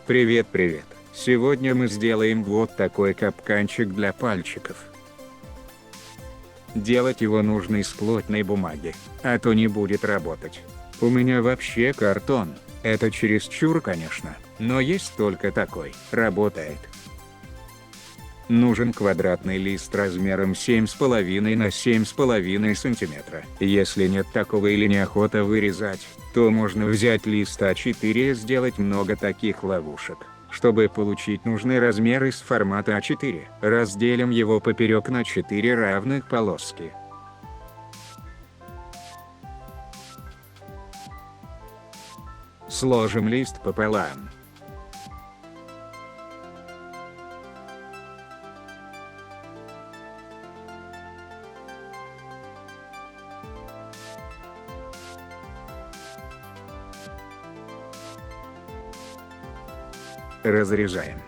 Привет, привет. Сегодня мы сделаем вот такой капканчик для пальчиков. Делать его нужно из плотной бумаги, а то не будет работать. У меня вообще картон. Это чересчур, конечно, но есть только такой. Работает. Нужен квадратный лист размером 7,5 на 7,5 см. Если нет такого или неохота вырезать, то можно взять лист А4 и сделать много таких ловушек. Чтобы получить нужный размер из формата А4, разделим его поперек на 4 равных полоски. Сложим лист пополам. Разрезаем.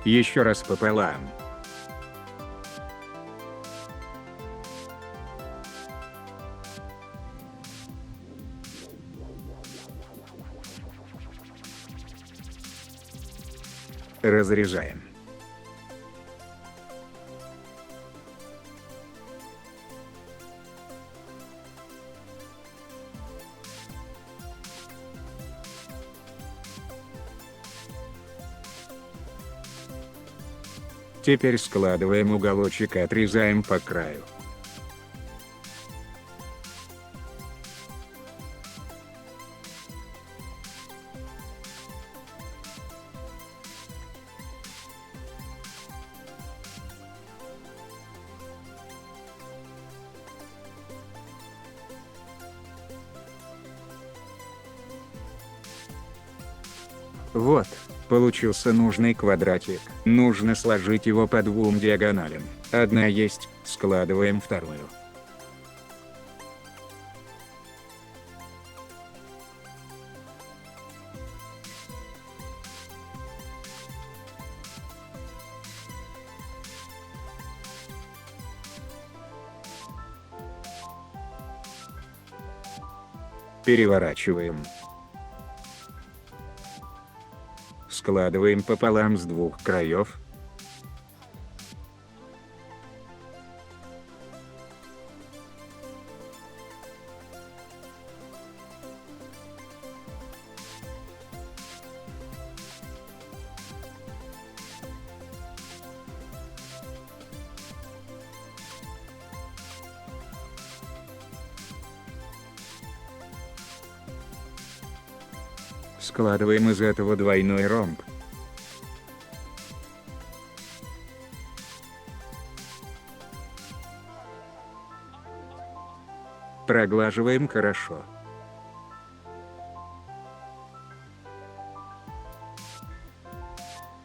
Еще раз пополам. Разрезаем. Теперь складываем уголочек и отрезаем по краю. Вот, получился нужный квадратик. Нужно сложить его по двум диагоналям. Одна есть, складываем вторую. Переворачиваем. Складываем пополам с двух краев. Складываем из этого двойной ромб. Проглаживаем хорошо.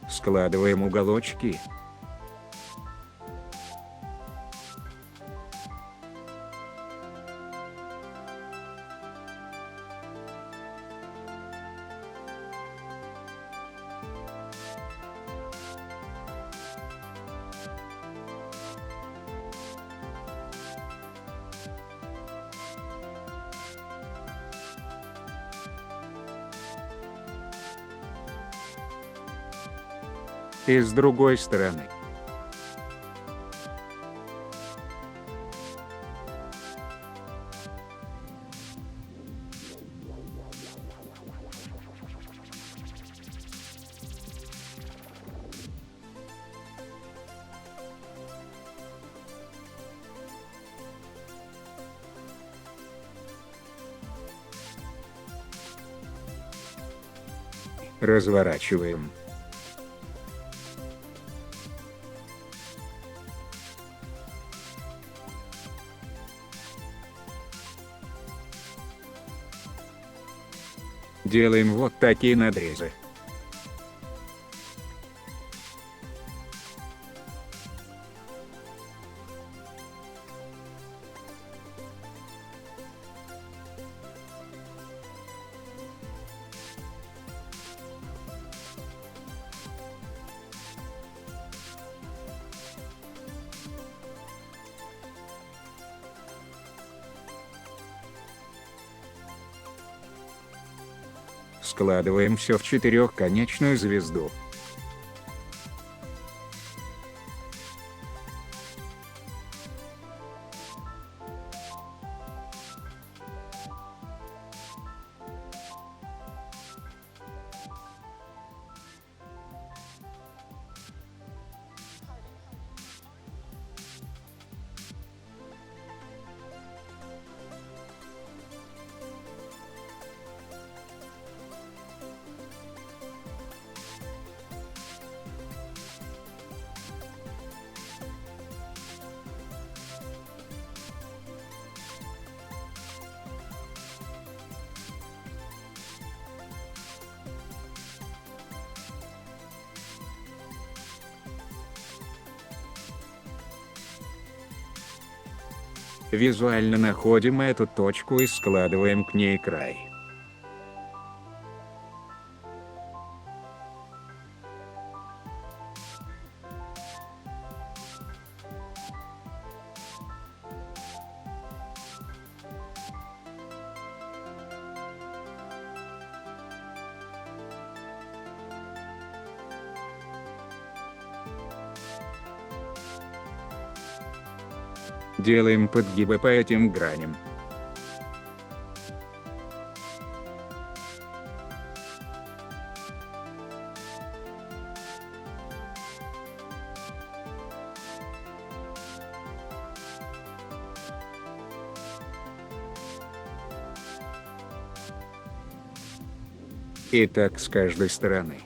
Складываем уголочки. И с другой стороны. Разворачиваем. Делаем вот такие надрезы. Складываем все в четырехконечную звезду. Визуально находим эту точку и складываем к ней край. Делаем подгибы по этим граням. И так с каждой стороны.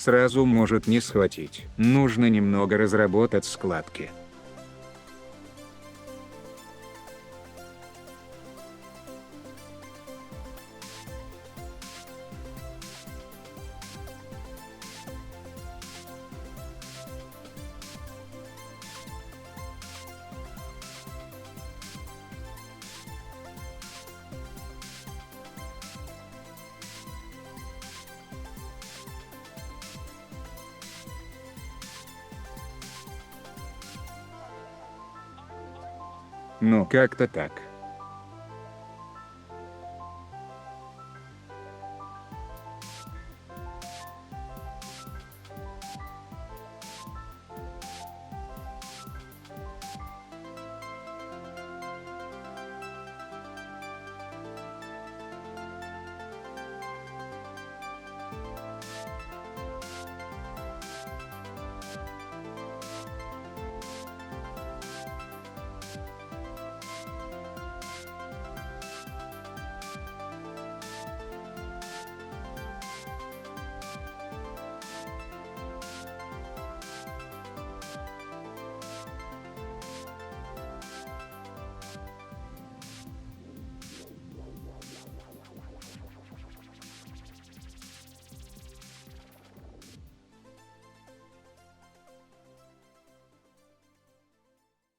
Сразу может не схватить. Нужно немного разработать складки. Ну как-то так.